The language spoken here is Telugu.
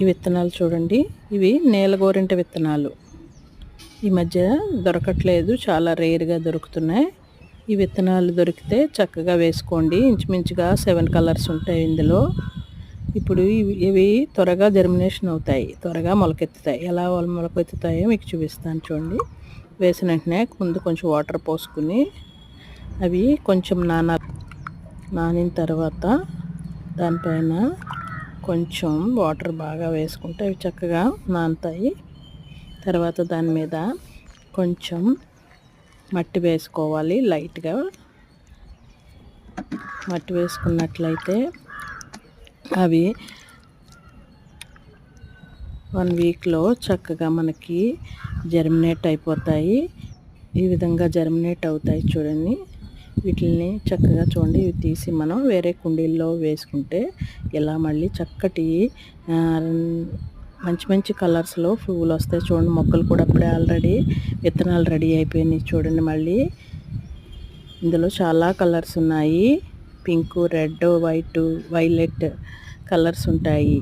ఈ విత్తనాలు చూడండి, ఇవి నేలగోరింట విత్తనాలు. ఈ మధ్య దొరకట్లేదు, చాలా రేర్గా దొరుకుతున్నాయి. ఈ విత్తనాలు దొరికితే చక్కగా వేసుకోండి. ఇంచుమించుగా 7 కలర్స్ ఉంటాయి ఇందులో. ఇప్పుడు ఇవి త్వరగా జర్మినేషన్ అవుతాయి, త్వరగా మొలకెత్తుతాయి. ఎలా మొలకెత్తుతాయో మీకు చూపిస్తాను చూడండి. వేసిన వెంటనే ముందు కొంచెం వాటర్ పోసుకుని అవి కొంచెం నానిన తర్వాత దానిపైన కొంచెం వాటర్ బాగా వేసుకుంటే అవి చక్కగా నానుతాయి. తర్వాత దాని మీద కొంచెం మట్టి వేసుకోవాలి. లైట్గా మట్టి వేసుకున్నట్లయితే అవి 1 వీక్లో చక్కగా మనకి జర్మినేట్ అయిపోతాయి. ఈ విధంగా జర్మినేట్ అవుతాయి చూడండి. వీటిని చక్కగా చూడండి, ఇవి తీసి మనం వేరే కుండీల్లో వేసుకుంటే ఇలా మళ్ళీ చక్కటి మంచి మంచి కలర్స్లో పువ్వులు వస్తాయి. చూడండి, మొక్కలు కూడా అప్పుడే ఆల్రెడీ విత్తనాలు రెడీ అయిపోయినాయి. చూడండి, మళ్ళీ ఇందులో చాలా కలర్స్ ఉన్నాయి. Pink, red, white, violet colours ఉంటాయి.